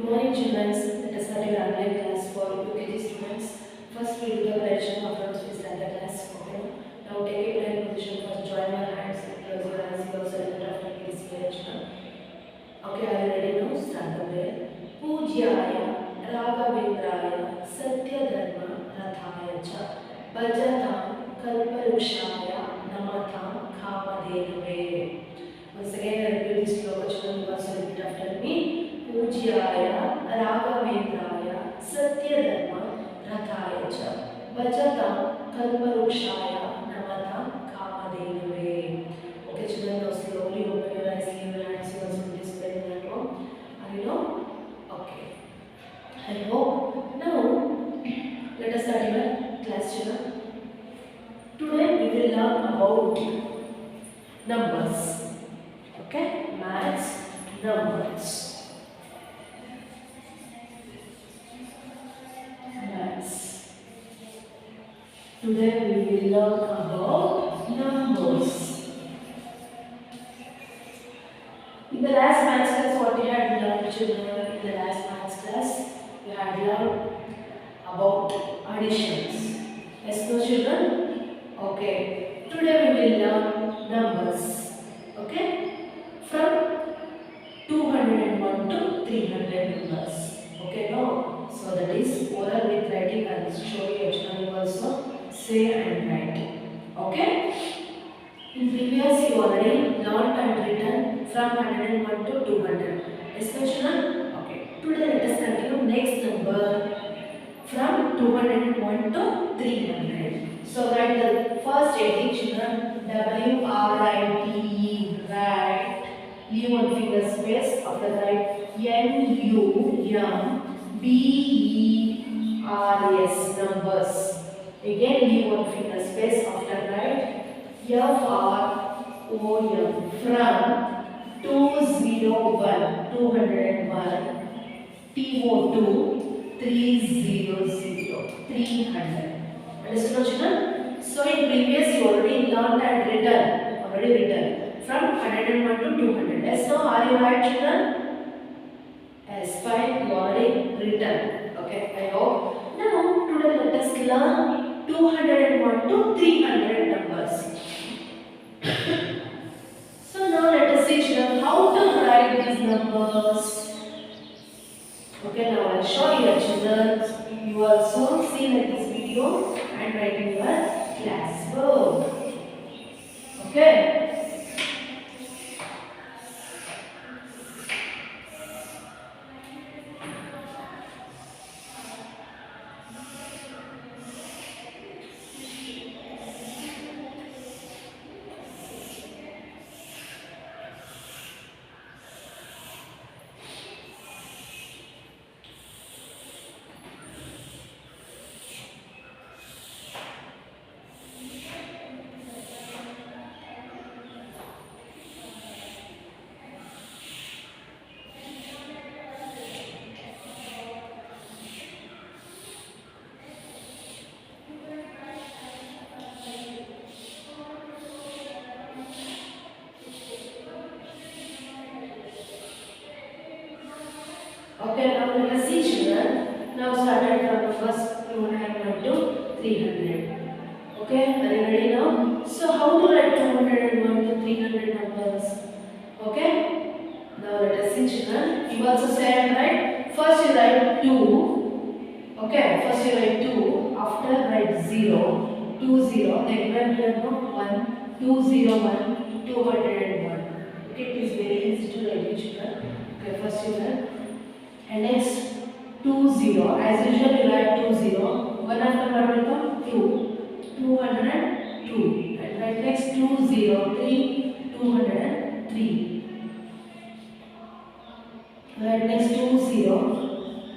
morning, children. Let us start your online class for UKG students. First, we do the correction of notes. We start the class. Okay. Now, take a prayer position. First, join your hands and close your eyes. You also let after this correction. Okay, are you ready now? Start the prayer. Pujyaya Raghavendraya Satyadharma Rathaya Cha Bhajatam Kalparukshaya Namatam Kamadhenave. Once again, I repeat this sloka. Children, you also repeat after me. पूज्याय राघवेन्द्राय सत्यधर्म रथाय च भजतां कल्पवृक्षाय नमतां कामधेनवे. Okay, children, now slowly open your eyes, leave your hands, you also display at home. Are you know? Okay. I hope. Now, let us start your class, children. Today we will learn about numbers. Okay, maths, numbers. Today we will learn about numbers. In the last maths class, what we had learned, children, in the last maths class, we had learned about additions. Yes, no, children? Okay. Today we will learn numbers. Okay? From 201 to 300 numbers. Okay, no? So that is oral with writing. I will show you actually also. Say and write. Okay? In previous you already learned and written from 101 to 200. Yes, children? Okay. Today let us continue next number from 201 to 300. So write the first 18 children. W-R-I-T-E, write. Leave one finger space. After write N-U-M-B-E-R-S, numbers. Again leave one finger space. After write F-R-O-M, from 201, 201, T-O-2, 300, 300. Understood, children? So in previous you already learned and written, from 101 to 200. Yes, so are you right, children? Yes, fine, you already written. Okay, I hope. Now today let us learn 201 to 300 numbers. So now let us see, children, how to write these numbers. Okay, now I will show you, children. You also see like this video and write in your class book. Okay. Okay, now let us see, children. Now started from the first 201 to 300. Okay, are you ready now? So how to write 201 to 300 numbers? Okay, now let us see, children. You also say and write. First you write 2. Okay, first you write 2. After write 0, 20. Then when you have 1, 201, 201. Okay, it is very easy to write, children. Okay, first you write. And next 20, as usual you write 20, 1 after what will come? 2, 202, and write next 203, 203, write next 20,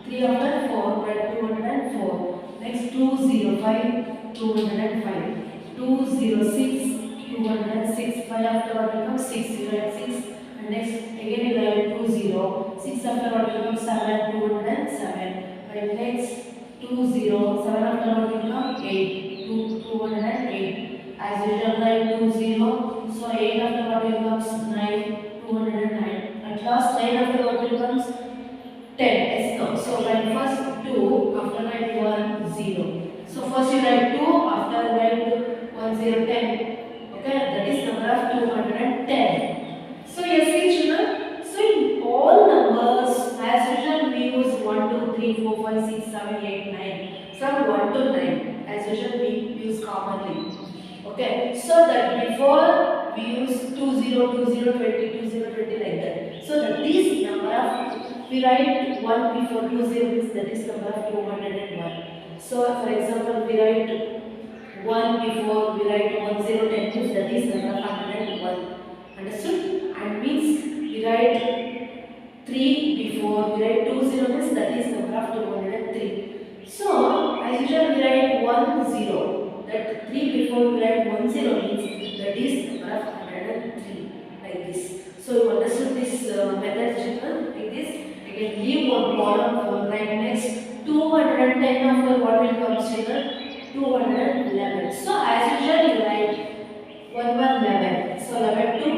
3 after 4, write 204, next 205, 205, 206, 206, 5 after what will come? 6, you write 6, and next again you write 20, 6 after what will come? 7, 207, right, next 20, 7 after what will come? 8, 208, as usual write 20, so 8 after what will come? 9, 209, at last 9 after what will come? 10. So first you write 2, after write 1 0 10. Okay, that is number of 210. So yes, see children. So in all numbers, as usual, we use 1, 2, 3, 4, 5, 6, 7, 8, 9. From 1 to 9, as usual, we use commonly. Okay, so that before we use 2 0, 2 0, 20, 2 0, 20 like that. So that this number of, we write 1 before 2 0 means that is number of 201. So for example, we write 1 before we write 1 0 10 means that is number of 101. Understood? And means we write 3 before we write 2 0 means that is number of 203. So as usual we write 1 0. That 3 before we write 1 0 means that is number of 103 like this. So you understood this method children like this. Again leave one column for write next 210 after what will come children? 211. So as usual you write 1 1 11. So 11 to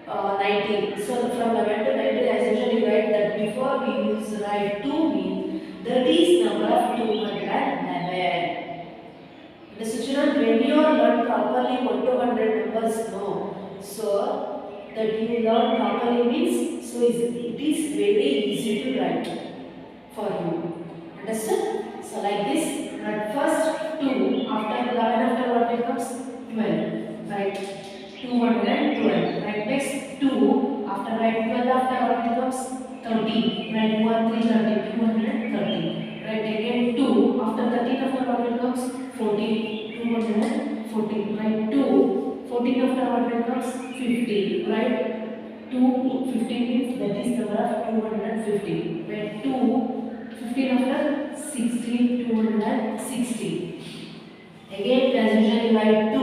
19. So from 11 to 19 as usual you write that before we use write 2 means that is number of 211. Understood children? When you learn properly 1 to 100 numbers no. So that you learn properly means so it is very easy to write for you. Understood? So like this. But first 2 after 11 after what it comes 12 right 212 right next 2 after right 12 after what it comes 30 right 1 3 30 230 right again 2 after 13 after what it comes 14 214 right 2 14 after what it comes 50 right 2 15 means that is number of 250 right 2 15 after 16 260 again as usual write 2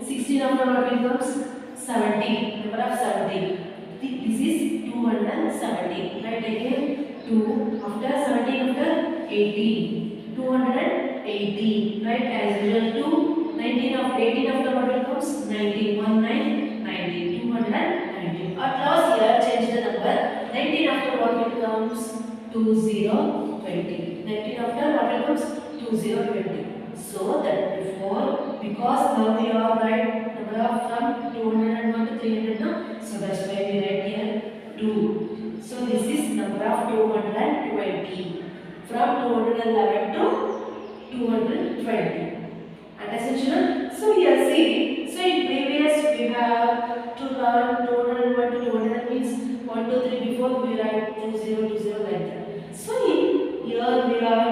16 after what will comes 70 number of 70 this is 270 right again 2 after 17 after 18 280 right as usual 2 19 of 18 after what will comes 19 1 9 90 290 at last here change the number 19 after what will comes 2020 19 after what will comes 2020 so that before because now we are right number of from 201 to 300 now so that's why we write here 2 so this is number of 220 from 211 to 220 and essentially so here see so in previous we have to learn 201 to 200 means 1 2 3 before we write 2020 like that so in here we are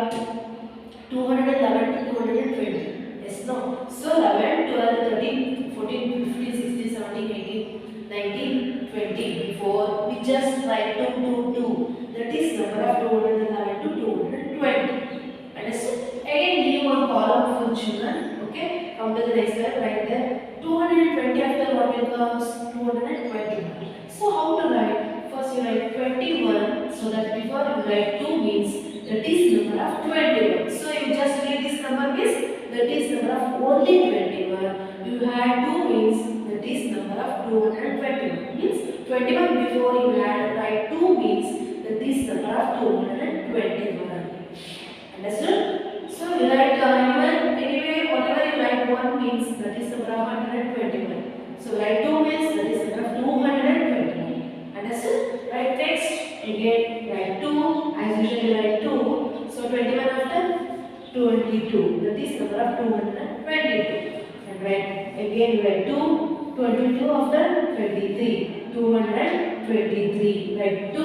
211 to 220 yes no so 11 12 13 14 15 16 17 18 19 20 before we just write 2 2 2 that is number of 211 to 220 understood again leave one column for children okay come to the next step right there 220 after what will comes 221 so how to write first you write 21 so that before you write 2 means that is number of 21 so you just read this number means that is number of only 21 you had 2 means that is number of 221 means 21 before you had write 2 means that is number of 221 understood so you write anyway whatever you write 1 means that is number of 121 so write 2 means that is number of 221 understood right next again write 2 as usually write 2 so 21 after 22 that is number of 222 and write again write 2 22 after 23 223 write 2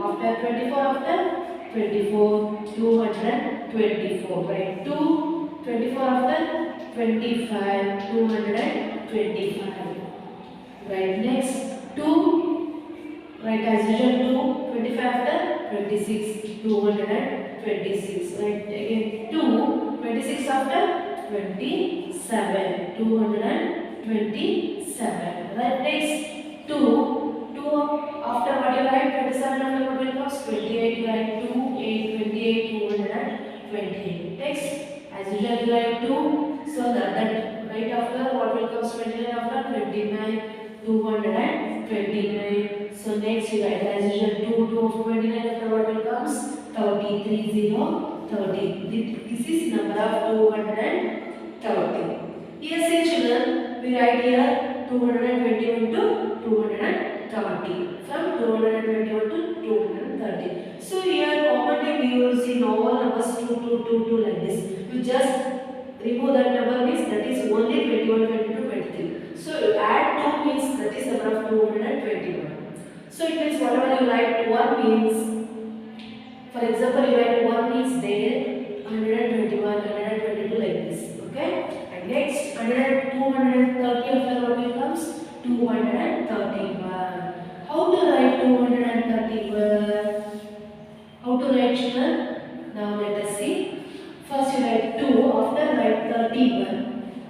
after 24 after 24 224 right 2 24 after 25 225 right next 2 right as usual 2 25 after 26 226 right again 2 26 after 27 227 right next 2 2 after what you write 27 after what will comes 28 you write 2 8 28 228 next as usual you write 2 so that right after what will comes 29 after 29 229 so next you write as usual 2 2 of 29 after what will comes 30 30 30. This is number of 230. Here say children, we write here 221 to 230. From 221 to 230. So here commonly we use in all numbers 2 like this. You just remove that number means that is only 21, 22, 23. So you add 2 means that is number of 221. So it means whatever you write 1 means, for example, you write 1 means there 121, 122 like this. Okay? And next 230 after what will comes 231. How to write 231? How to write children? Now let us see. First you write 2, after write 31.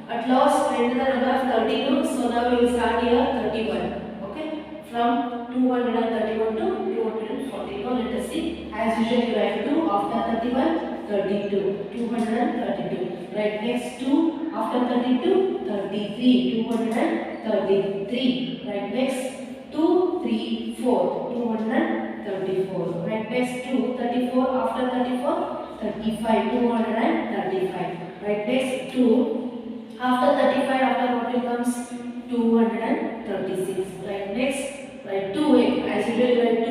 At last when the number of 32, so now we will start here 31. Okay? From 231 to 240. Now let us see. As usual you write 2, after 31, 32. 232. Write next 2, after 32, 33. 233. Write next 2, 3, 4. 234. Write next 2, 34. After 34, 35. 235. Write next 2. After 35, after what will comes 236. Write next, write 2. As usual, write 2.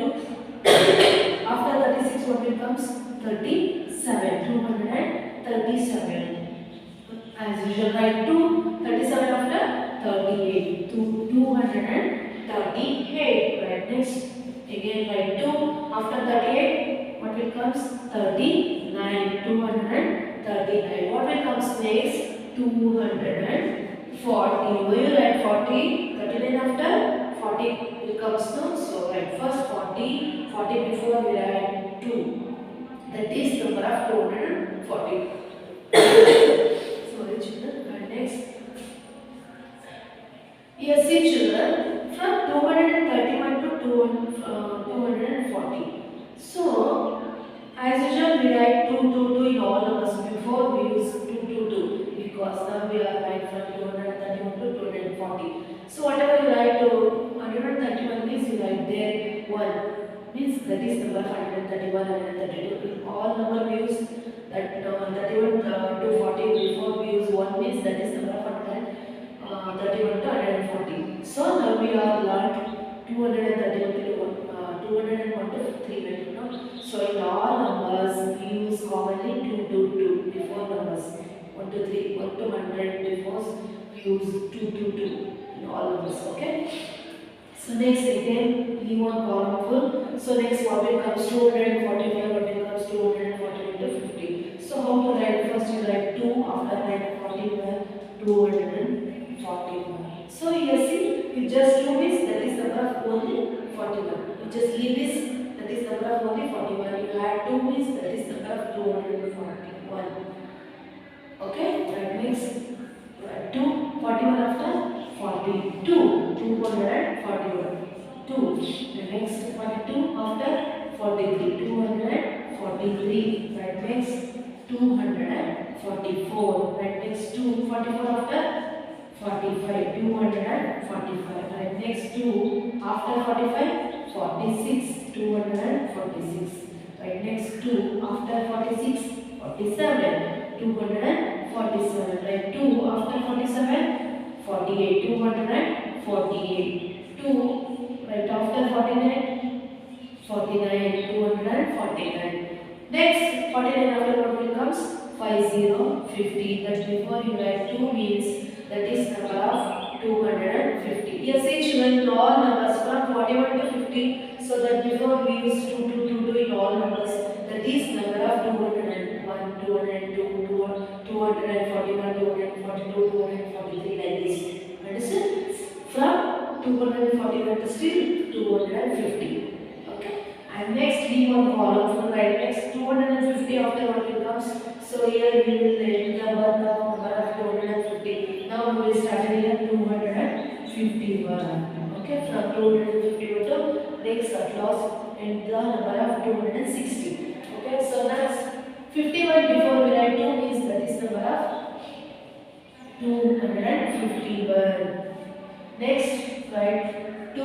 After 36, what will comes 37. 237. As usual, write 2. 37 after 38. 238. Right next, again write 2. After 38, what will comes 39. 239. What will comes next? 240. Why you write 40? 39 after 40 will comes no. So write first 40. 40 before we write 2. That is number of 240. Sorry children. And next. Here see children, from 231 to 240. So as usual we write 222 in all numbers. Before we use 222 because now we are right from 231 to 240. So whatever you write to 131 means you write there 1 means that is number 131 and 132. In all number we use that 31 to 40. Before we use 1 means that is number of 31 to 140. So now we are learned 231 to 201 to 320. So in all numbers we use commonly 2 to 2 before numbers 1 to 3, 1 to 100 before we use 2 to 2 in all numbers. Okay. So next again leave one column full. So next what will comes 245, what will comes 241 to 50. So how to write? First you write 2, after write 41, 241. So here see, you just do this, that is number of only 41. You just leave this, that is number of only 41. You add 2 means that is number of 241. Okay, that means 241 after 42. 241. 2. The next 42 after 43. 243. That makes 244. That makes 244 after 45. 245. Right next 2 after 45. 46. 246. Right next 2 after 46. 47. 247. Right 2 after 47. 48. 248. 2 right after 49. 49. 249. Next 49 after what will comes 50. 50. That before you write 2 means that is number of 250. Yes, see children, all numbers from 41 to 50. So that before we use 2 to 2 in all numbers. That is number of 201, 202, 241, 242, 243 like this. Understand? From 241 to still 250. Okay. And next leave one column for right. Next 250 after what will comes. So here we will let the number of 250. Now we will start here 251. Okay, from 251 to next at last and the number of 260. Okay, so next 51 before we write 2 means that is number of 251. Next write 2,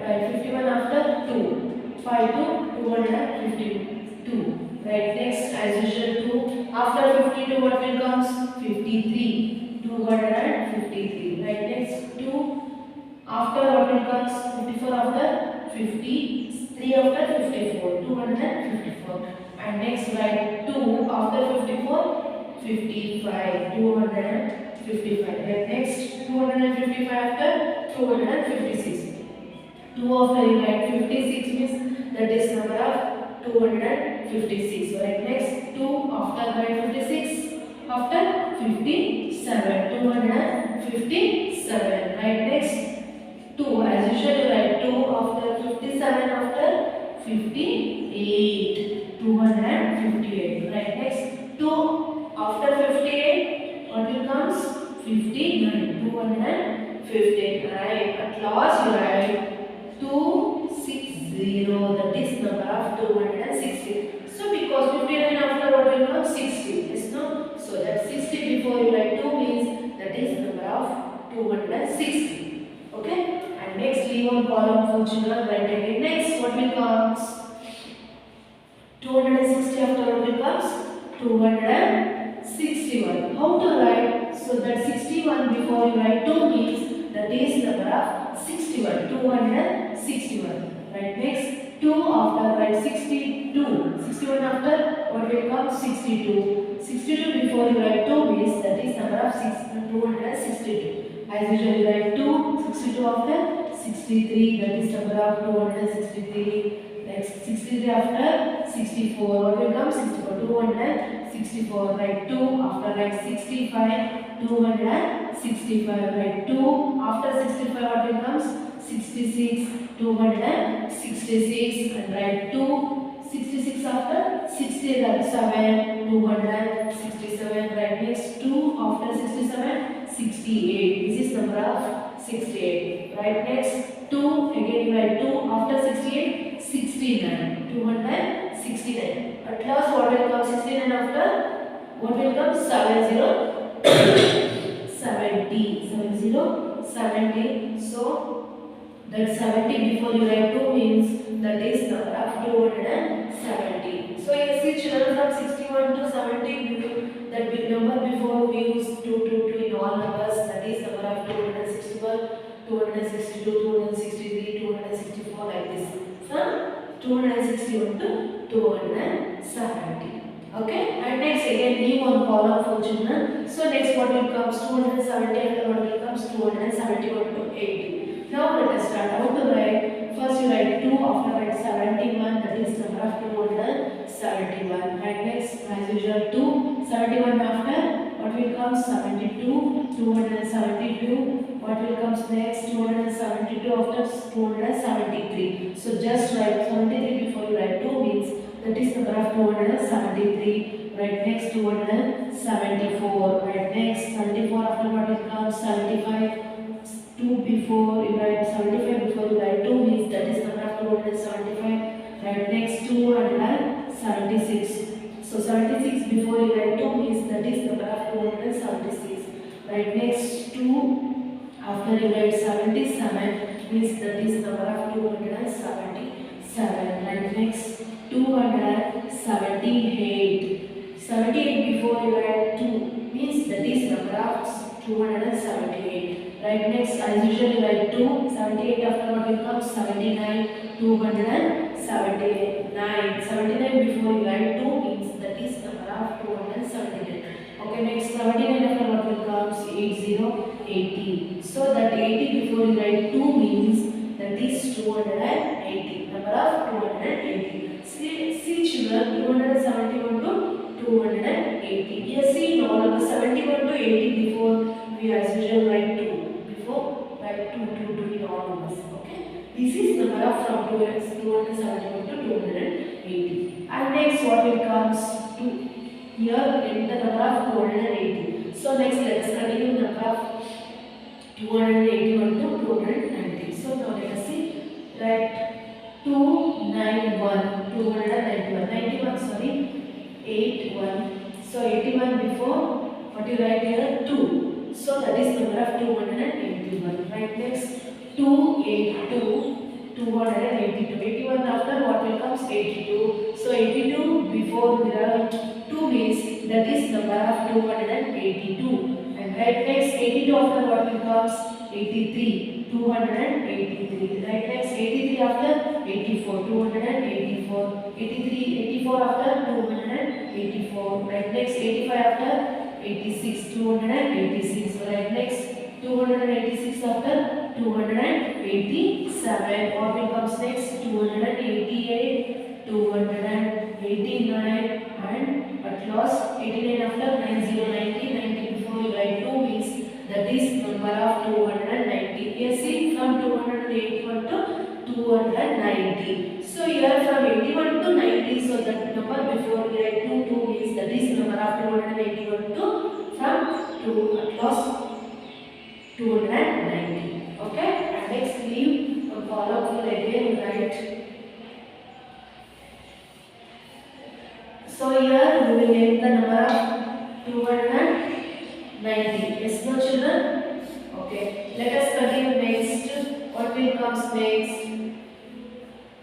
write 51 after 2. 5 to 252. Right, next as usual 2. After 52 what will comes? 53. 253. Right, next 2. After what will comes? 54 after 50. 3 after 54. 254. And next write 2 after 54. 55. 255. Right, next 255 after 256. 2 after you write 56 means that is number of 256. Right, next 2 after write 56 after 57. 257. Right, next 2 as usual you write 2 after 57 after 58. 258. Right, next 2 after 58 what will comes? 59. 259. At last you write 260, that is number of 260. So because 59 after what will come? 60. Yes, no? So that 60 before you write 2 means that is number of 260. Okay? And next leave one column for children, write again. Next what will comes? 260 after what will comes? 261. How to write? So that 61 before you write 2 means that is number of 61. 261. Right, next 2 after write 62. 61 after what will come? 62. 62 before you write 2 means that is number of 262. As usual you write 2. 62 after 63, that is number of 263. Next 63 after 64, what will come? 64. 264. Write 2 after write 65. 265. Write 2 after 65 what will comes? 66. 266. And write 2. 66 after 67. 267. Write next 2 after 67. 68. This is number of 68. Write next 2. Again you write 2 after 68. 69. 269. At last what will come? 69 after what will come? 70. 70. 70. So that 70 before you write 2 means that is number of 270. So you see children from 61 to 70, that big number before we use 2 in all numbers, that is number of 261, 262, 263, 264 like this. From 261 to 270. Okay, and next again leave one column for children. So next what will comes? 270 and what will comes? 271 to 80. Now let us start. How to write? First you write 2 after write 71, that is number of 271. Right, next as usual 2. 71 after what will come? 72. 272. What will comes next? 272 after 273. So just write 73 before you write 2 means that is number of 273. Right, next 274. Right, next 74 after what will come? 75. 2 before you write 75 before you write 2 means that is number of 275. Right, next 276. So 76 before you write 2 means that is number of 276. Right, next 2 after you write 77 means that is number of 277. Right, next 278. 78 before you write 2 means that is number of 278. Right, next as usual write 2. 78 after what will come? 79. 279. 79 before you write 2 means that is number of 279. Okay, next 79 after what will come? 80. So that 80 before you write 2 means that is 280. Number of 280. See children, 271 to 280. Here see in all numbers 71 to 80 before we as usual write 2. Before write 2 in all numbers. Okay. This is number of from 271 to 280. And next what will comes to here enter the number of 280. So next let us continue number of 281 to 290. So now let us see. Write 291. 91 sorry. 81. So 81 before what you write here? 2. So that is number of 281. Right, next 282. 282. 81 after what will comes? 82. So 82 before there are 2 means that is number of 282. And right next 82 after what becomes 83. 283. Right next 83 after 84. 284. 83. 84 after 284. Right next 85 after 86. 286. Right next 286 after 287. What becomes next? 288, 289, and at last 89 after 90, 90 before you write 2 means that is number of 290. You see from 281 to 290. So here from 81 to 90, so that number before you write 2 means that is number of 281 to from 2 at last 290. Okay, and next leave a column for again write. So here we will get the number of 290. Yes, no children? Okay, let us continue next. What will comes next?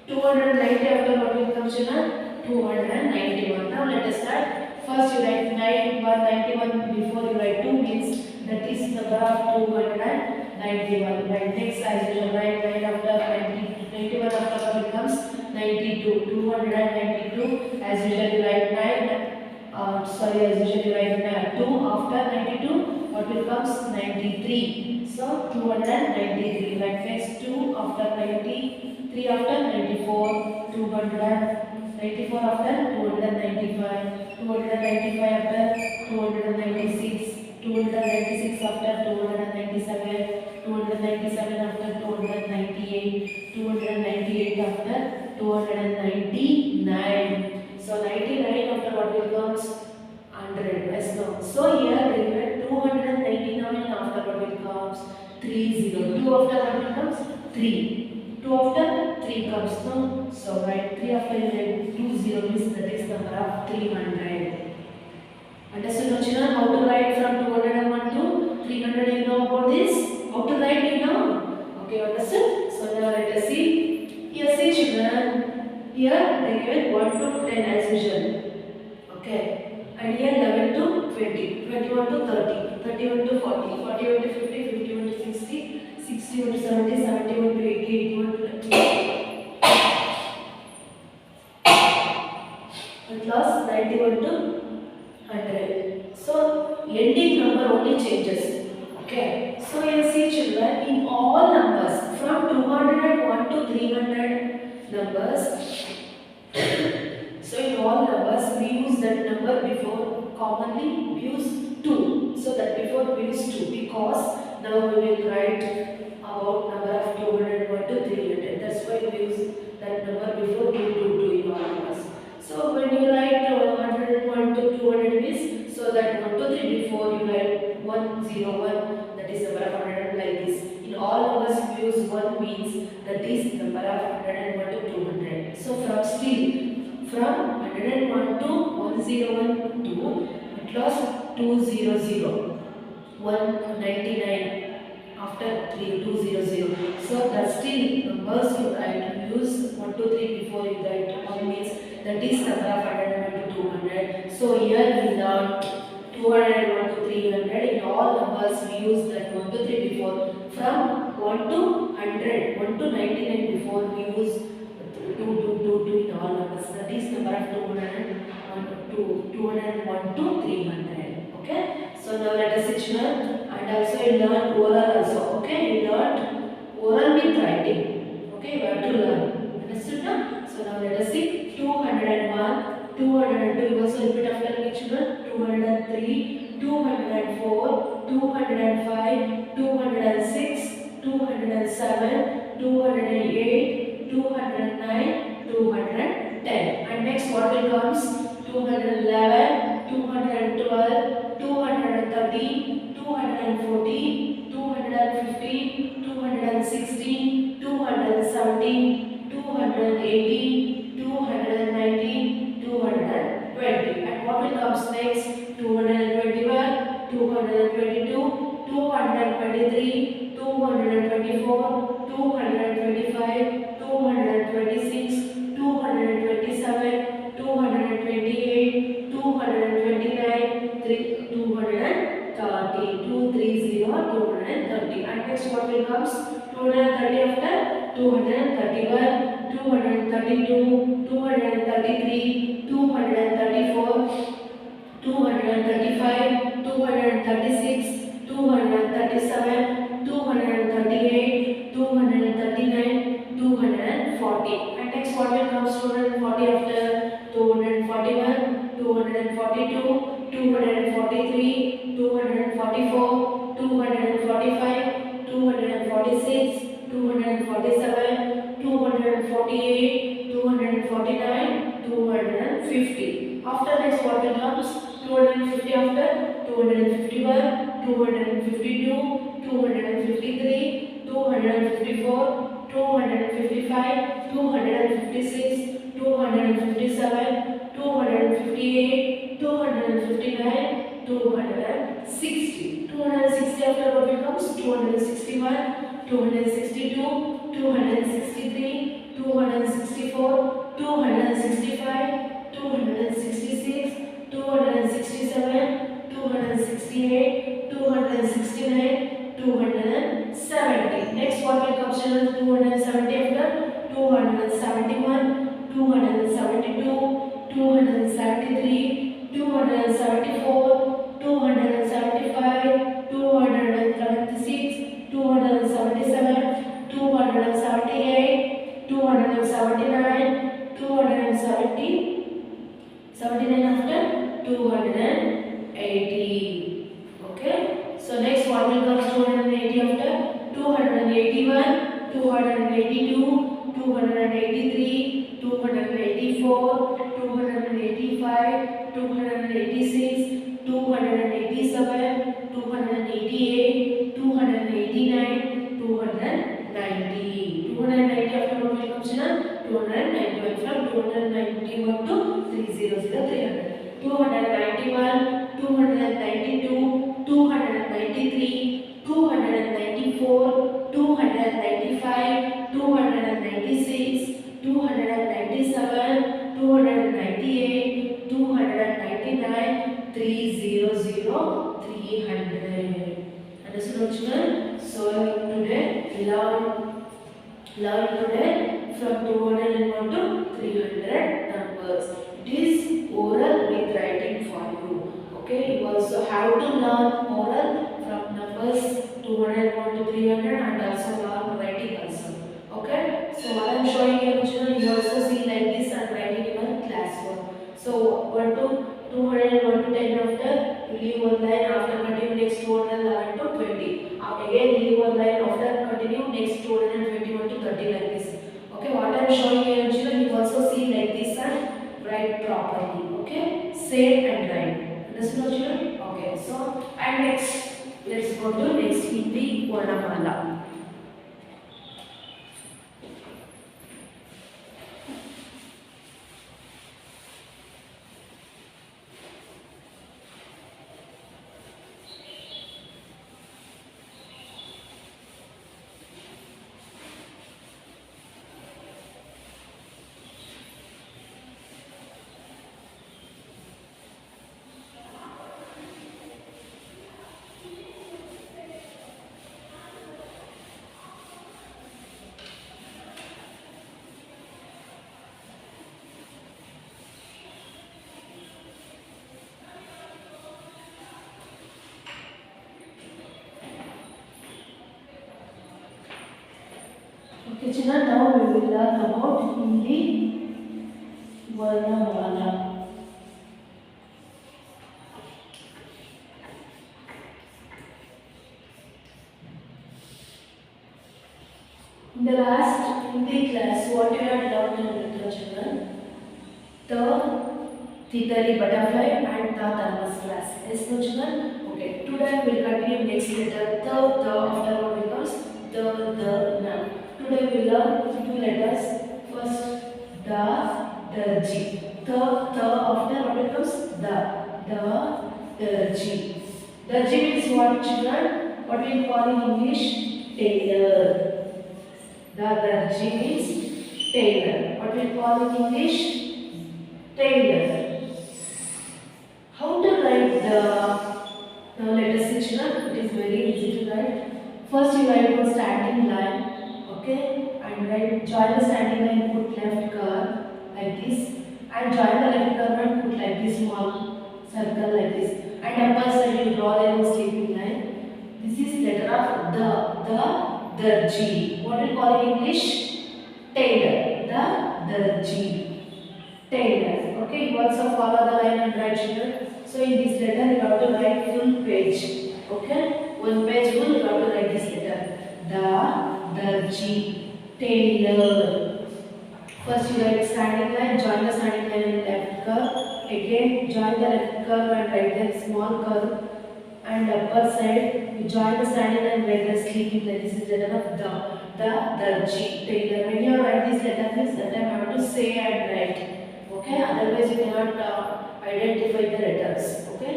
290 after what will come children? 291. Now let us start. First you write 91 before you write 2 means that is number of 291. Right next as usual write 9 after 91 after what becomes 92. 292 as usually write 9. As usually write 2 after 92. What will comes 93. So 293. Right next 2 after 93 after 94. 294 after 295. 295 after 296. 296 after 297, 297 after 298, 298 after 299. So 99 after what will comes 100. Yes, no. So here we get 299 after what will comes 30. 2 after what will comes 3. 2 after 3 comes no. So write 3 after you write 20 means that is number of 300. Understood no children? How to write from 201 to 300 you know about this? How to write you know? Okay, understood? So now let us see. Here see children. Here they given 1 to 10 as usual. Okay. And here 11 to 20. 21 to 30. 31 to 40. 41 to 50. 51 to 60. 61 to 70. 71 to 80. 81 to 90. At last 91 to 100. So ending number only changes. Okay. So you see children, in all numbers from 201 to 300 numbers. So in all numbers we use that number before. Commonly we use 2. So that before we use 2 because now we will write about number of 201 to 300. That's why we use that number before 2 in all numbers. So when you write 101 to 200 means, so that 1 to 3 before you write 101, that is number of 100 like this. In all numbers you use 1 means that is number of 101 to 200. So from 101 to 101 to at last 200, 199 after 200. So that still numbers you write, you use 1 to 3 before you write 1 means that is number of 101 to 200. So here we learn 201 to 300. In all numbers we use that 1 to 3 before. From 1 to 100, 1 to 99 before we use 2 in all numbers. That is number of 201 to 300. Okay. So now let us see children. And also you learn oral also. Okay. You learn oral with writing. Okay. You have to learn. Understood now? So now let us see 201, 202. You also repeat after me children. 203, 204, 205, 206, 207, 208, 209, 210. And next what will comes? 211, 212, 213, 214, 215, 216, 217, 218, 219, 220. And what will comes next? 221, 222, 223, 224, 225, 226, 227, 230 after 231, 232, 233, 234, 235, 236, 237, 238, 239, 240. And next what will come? 240 after 241, 242, 243, 244, 245, 246, 247, 248, 249, 250. After next what will comes? 250 after 251, 252, 253, 254, 255, 256, 257, 258, 259, 260. 260 after what will comes? 261, 262, 263, 264, 265, 266, 267, 268, 269, 270. Next what will come? 270 after 271, 272, 273, 274, 275, 276, 277, 278, 279, 270, 79 after 280. Okay. So next what will come? 280 after 281, 282, 283, 284, 285, 286, 287, 288, 289, 290. 290 after what will come? 291 from 291 to 300, 300. 291, 292, 293, 294, 295, 296, 297, 298, 299, 300, 300. Understood, children? So today we learn today from 201 to 300 numbers. It is oral with writing for you. Okay, you also have to learn oral from numbers 201 to 300 and also learn writing also. Okay, so what I am showing you, children, you also see like this and writing in your classwork. So 1 to 200, 1 to 10 after you leave one line, after continue next 211 to 20. Again leave one line, after continue next 221 to 30 like this. Okay, what I am showing you, children, you also see like this and write properly. Okay, say and write. Understood, children? Okay, so and next let's go to next Hindi Varnamala. Okay, children, now we will learn about Hindi Varnamala. In the last Hindi class, what you have learned in literature, children? The Titari butterfly and the thermos class. Yes, no, children? Okay, today we will continue next letter. The after what becomes the, na. Today we learn two letters. First, the, G. The after what becomes the, G. The G means what, children? What we call in English? Tailor. The G means tailor. What we call in English? Tailor. How to write the letters, children? It is very easy to write. First, you write one starting line. write join the standing line, put left curve like this, and join the left curve and put like this small circle like this. And upper side you draw the sleeping line. This is letter of the darji. What we call in English? Tailor. The darji. Tailor. Okay, you also follow the line and write here. So in this letter you have to write full page. Okay, one page full you have to write this letter. The darji. Tailor. First you write standing line, join the standing line and left curve. Again join the left curve and write the small curve. And upper side you join the standing line and write the sleeping line. This is letter of the darji. Tailor. When you write this letter, means that time I have to say and write. Okay, otherwise you cannot identify the letters. Okay,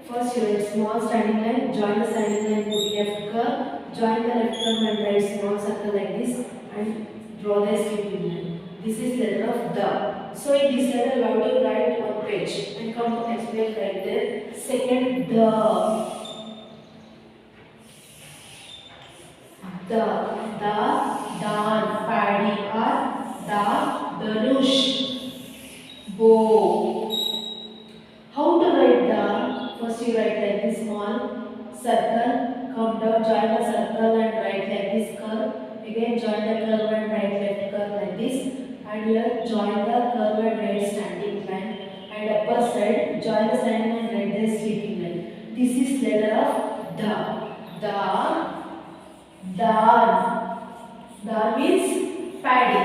first you write small standing line, join the standing line, put left curve, join the left curve and write small circle like this and draw the sleeping line. This is letter of the. So in this letter you have to write one page and come to next page right there. Second the dan paddy or the danush bow. How to write the? First you write like this small circle, come down, join the circle and write like this curve. Again join the curve and write left curve like this. And here join the curve and write standing line. And upper side join the standing line and write the sleeping line. This is letter of the. Dan means paddy.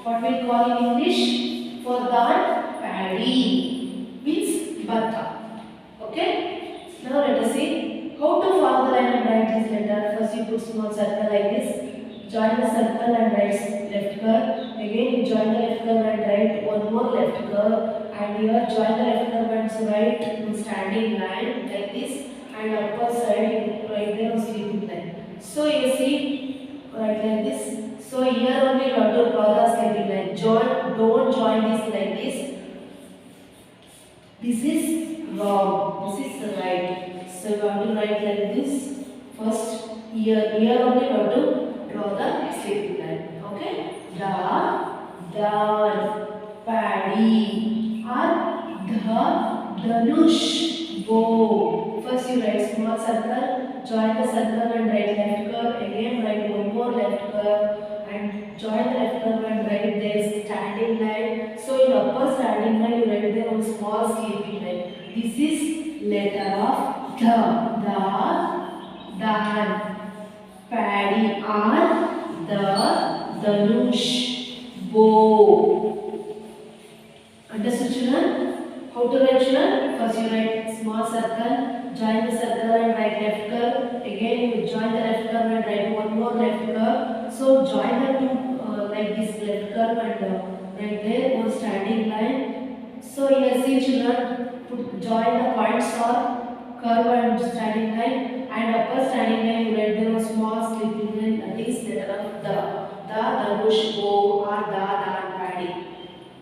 What we call in English? For dan, paddy means bata. Okay. Now let us see how to follow the line and write this letter. First you put small circle like this. Join the circle and write left curve. Again you join the left curve and write one more left curve. And here join the left curve and write one standing line like this. And upper side write there a sleeping line. So you see, write like this. So here only you have to draw the sleeping line. Don't join this like this. This is wrong. This is right. So you have to write like this. First here only you have to draw the sleeping line. Okay. Dan, paddy, or the danush bow. First you write small circle, join the circle and write left curve. Again write one more left curve and join the left curve and write there standing line. So in upper standing line you write there one small sleeping line. This is letter of the dan, paddy or the danush bow. Understood children? How to write children? First you write small circle, join the circle and write left curve. Again you join the left curve and write one more left curve. So join the two like this left curve and right there one standing line. So here see children, join the points or curve and standing line, and upper standing line you write there a small sleeping line, that is letter of the danush bow or the dan paddy.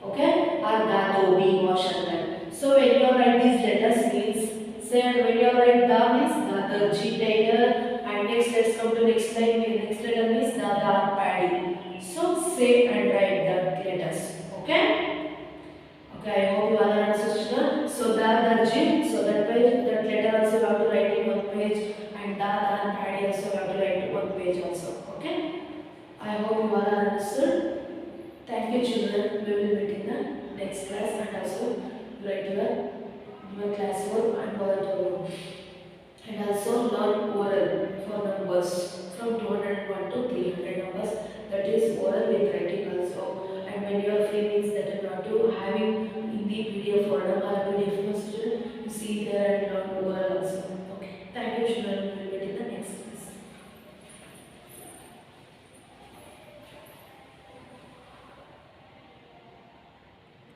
Okay, or the dobi washer line. So when you write these letters means, say when you write the means the darji tailor, and next let's come to next line. Next letter means the dan paddy. So say and write the letters. Okay. Okay, I hope you all understood. So the darji. So that page, that letter also you have to write in one page, and the dan paddy also you have to write one page also. Okay. I hope you all understood. Thank you children. We will meet in the next class and also write your class work and all the